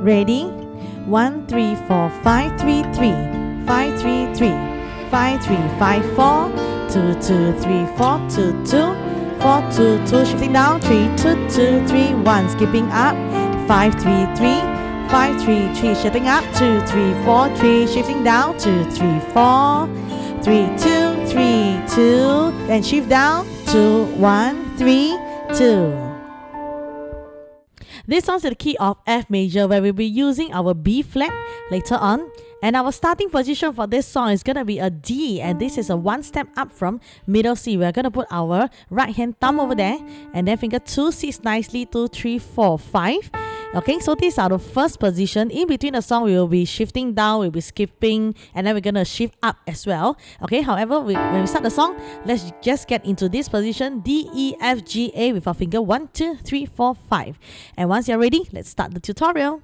Ready? 1, 3, 4, 5, 3, 3, 5, 3, 3, 5, 3, 5, 4, 2, 2, 3, 4, 2, 2, 4, 2, 2, shifting down, 3, 2, 2, 3, 1, skipping up, 5, 3, 3, 5, 3, 3, shifting up, 2, 3, 4, 3, shifting down, 2, 3, 4, 3, 2, 3, 2, then shift down, 2, 1, 3, 2. This song's in the key of F major, where we'll be using our B flat later on. And our starting position for this song is going to be a D, and this is a one step up from middle C. We're going to put our right hand thumb over there, and then finger 2 sits nicely, 2, 3, 4, 5. Okay, so these are the first position. In between the song, we will be shifting down, we'll be skipping, and then we're going to shift up as well. Okay, however, when we start the song, let's just get into this position, D, E, F, G, A, with our finger 1, 2, 3, 4, 5. And once you're ready, let's start the tutorial.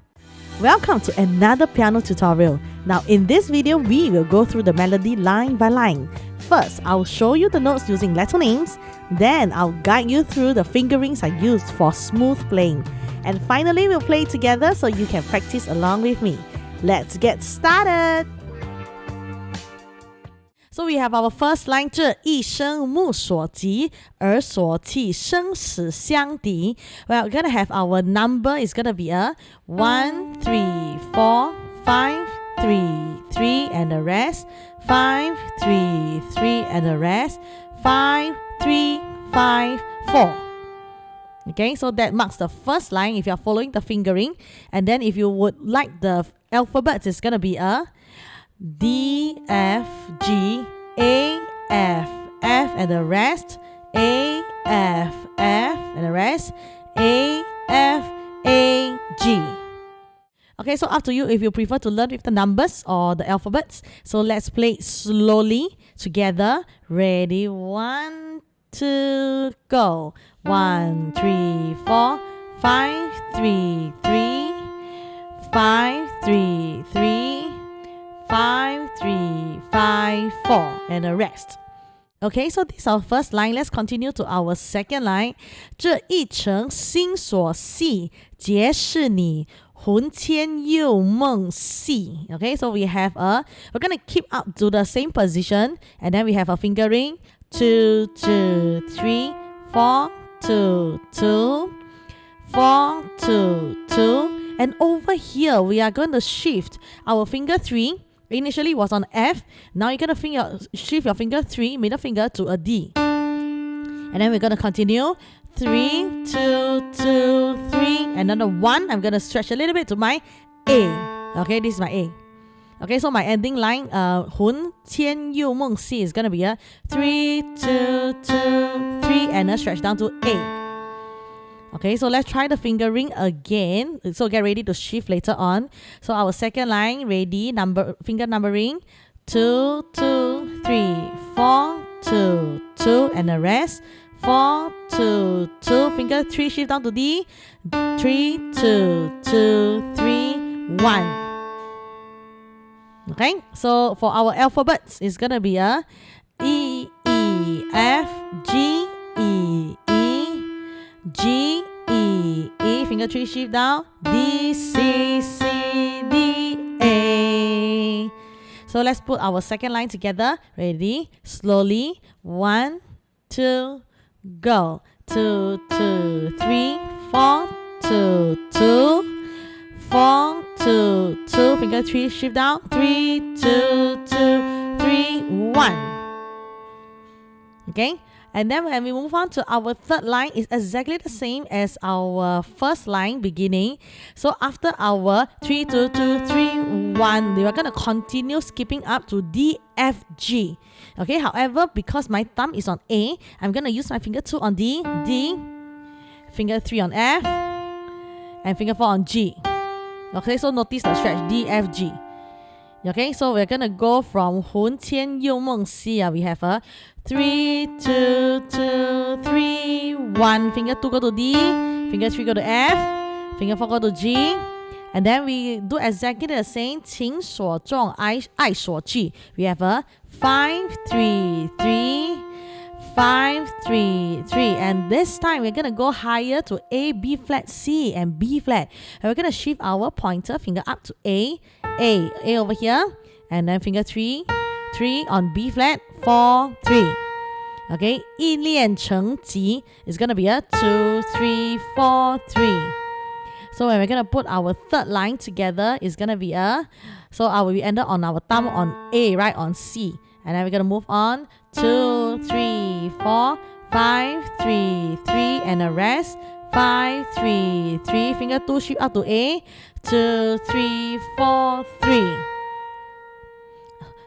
Welcome to another piano tutorial. Now in this video, we will go through the melody line by line. First, I'll show you the notes using letter names. Then I'll guide you through the fingerings I used for smooth playing. And finally, we'll play together so you can practice along with me. Let's get started! So we have our first line, 这一生目所及，耳所弃，生死相敌. Well, we're going to have our number is going to be a 1, 3, 4, 5, 3, 3, and the rest, 5, 3, 3, and the rest, 5, 3, 5, 4. Okay, so that marks the first line if you're following the fingering. And then if you would like the alphabets, it's going to be a D, F, G, A, F, F, and the rest, A, F, F, and the rest, A, F, A, G. Okay, so up to you if you prefer to learn with the numbers or the alphabets. So let's play slowly together. Ready? 1, 2, go. 1, 3, 4, 5, 3, 3, 5, 3, 3, 5, 3, 5, 4, and the rest. Okay, so this is our first line. Let's continue to our second line. 这一程心所系，皆是你魂牵又梦系. Okay, so we're going to keep up to the same position, and then we have a fingering 2, 2, 3, 4, 2, 2, 4, 2, 2. And over here, we are going to shift our finger 3. Initially was on F. Now you're going to shift your finger 3, middle finger, to a D. And then we're going to continue 3, 2, 2, 3. Another 1. I'm going to stretch a little bit to my A. Okay, this is my A. Okay, so my ending line, 魂牵又梦系 is going to be a 3, 2, 2, 3, and a stretch down to A. Okay, so let's try the fingering again. So get ready to shift later on. So our second line, ready, finger numbering 2, 2, 3, 4, 2, 2, and the rest 4, 2, 2, finger 3, shift down to D, 3, 2, 2, 3, 1. Okay, so for our alphabets, it's gonna be a E, E, F, G, E, E, G, E, E, finger 3, shift down, D, C, C, D, A. So let's put our second line together. Ready? Slowly. 1, 2, go. 2, 2, 3, 4, 2, 2, 4, 2, 2, finger 3, shift down, 3, 2, 2, 3, 1. Okay, and then when we move on to our third line, it's exactly the same as our first line beginning. So after our 3, 2, 2, 3, 1, we are going to continue skipping up to D, F, G. Okay, however, because my thumb is on A, I'm going to use my finger 2 on D, D, finger 3 on F, and finger 4 on G. Okay, so notice the stretch, D, F, G. Okay, so we're going to go from 魂牵又梦系. We have a 3, 2, 2, 3, 1. Finger 2 go to D, finger 3 go to F, finger 4 go to G. And then we do exactly the same. 情所重，爱所惧. We have a 5, 3, 3, 5, 3, 3. And this time we're gonna go higher to A, B flat, C, and B flat. And we're gonna shift our pointer finger up to A over here, and then finger 3, 3 on B flat, 4, 3. Okay, 一练成级 is gonna be a 2, 3, 4, 3. So when we're gonna put our third line together, it's gonna be a, so we ended on our thumb on A, right, on C. And then we're gonna move on 2, 3, 4, 5, 3, 3, and a rest. 5, 3, 3. Finger 2 shift up to A. 2, 3, 4, 3.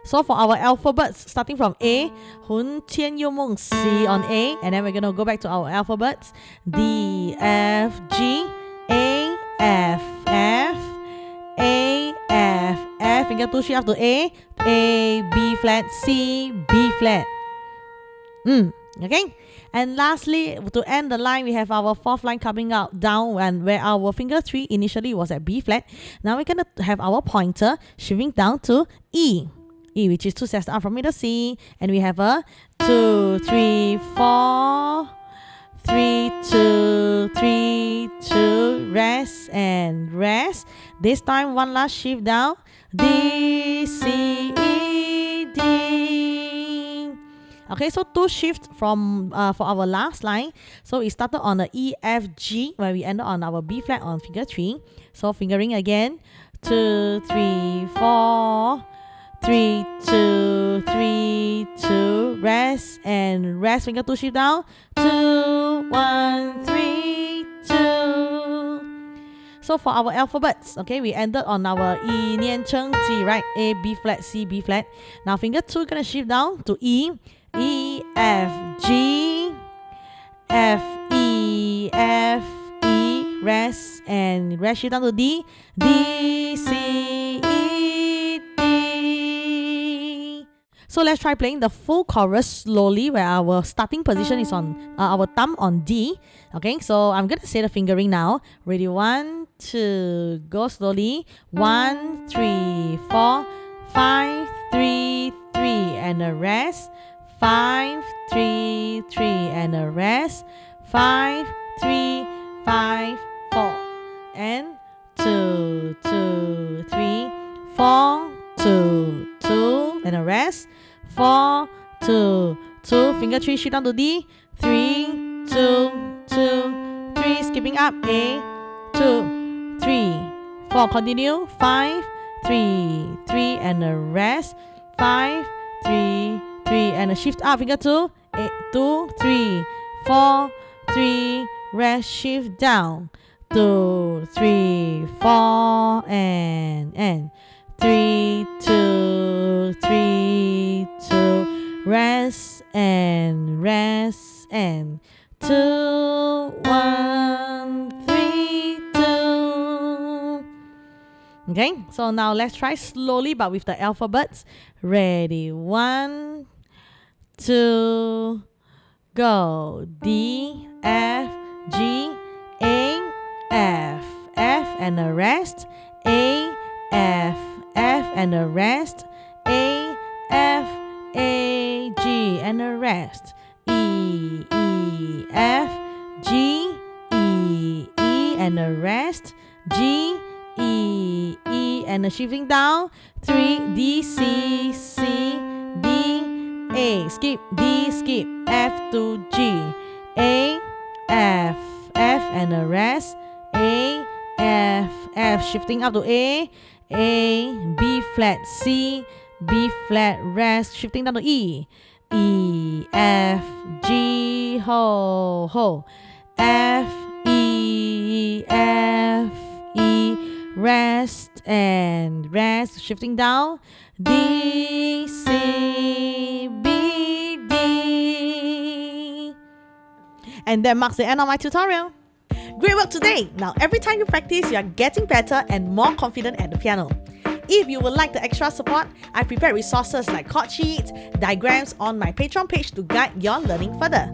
So for our alphabets, starting from A, 魂天佑梦 C on A, and then we're gonna go back to our alphabets. D, F, G, A, F, F, A, F, F. Finger 2 shift up to A, B flat, C, B flat. Okay. And lastly, to end the line, we have our fourth line coming out down, and where our finger 3 initially was at B flat. Now we're gonna have our pointer shifting down to E, which is 2 steps up from middle C, and we have a 2, 3, 4, 3, 2, 3, 2, rest and rest. This time one last shift down, D, C, E, D. Okay, so 2 shifts from for our last line. So it started on the E, F, G, where we ended on our B flat on finger 3. So fingering again, 2, 3, 4, 3, 2, 3, 2, rest and rest, finger 2 shift down, 2, 1, 3, 2. So for our alphabets, okay, we ended on our 一念成绩, right? A, B flat, C, B flat. Now finger 2 gonna shift down to E, E, F, G, F, E, F, E, rest and rest, shift down to D, D, C, E, D. So let's try playing the full chorus slowly, where our starting position is on our thumb on D. Okay, so I'm gonna say the fingering now. Ready? 1, 2, go slowly. 1, 3, 4, 5, 3, 3, and a rest. 5, 3, 3, and a rest. 5, 3, 5, 4, and 2, 2, 3, 4, 2, 2, and a rest. 4, 2, 2, finger 3 shift down to D. 3, 2, 2, 3, skipping up A, 2, 3, 4, continue. 5, 3, 3, and a rest. 5, 3, 3, and a shift up, finger 2, 2, 3, 4, 3, rest, shift down. 2, 3, 4, and 3, 2, 3, 2, rest and 2, 1, 3, 2. Okay, so now let's try slowly but with the alphabets. Ready? 1, 2, go. D, F, G, A, F, F, and a rest. A, F, F, and a rest. A, F, A, G, and a rest. E, E, F, G, E, E, and a rest. G, E, E, and a shifting down. 3, D, C, C, D, A, skip, D, skip, F to G. A, F, F, and a rest. A, F, F, shifting up to A, B flat, C, B flat, rest, shifting down to E, E, F, G, ho, ho, F, E, F, E, rest and rest, shifting down, D, C, B, D. And that marks the end of my tutorial. Great work today! Now every time you practice, you are getting better and more confident at the piano. If you would like the extra support, I prepared resources like chord sheets, diagrams on my Patreon page to guide your learning further.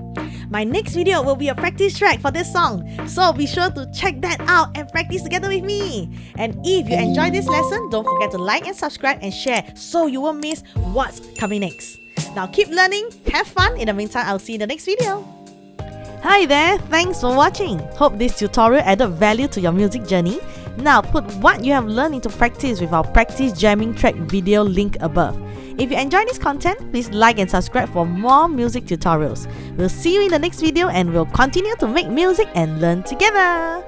My next video will be a practice track for this song, so be sure to check that out and practice together with me. And if you enjoyed this lesson, don't forget to like and subscribe and share so you won't miss what's coming next. Now keep learning, have fun. In the meantime, I'll see you in the next video. Hi there, thanks for watching. Hope this tutorial added value to your music journey. Now put what you have learned into practice with our practice jamming track video link above. If you enjoyed this content, please like and subscribe for more music tutorials. We'll see you in the next video and we'll continue to make music and learn together.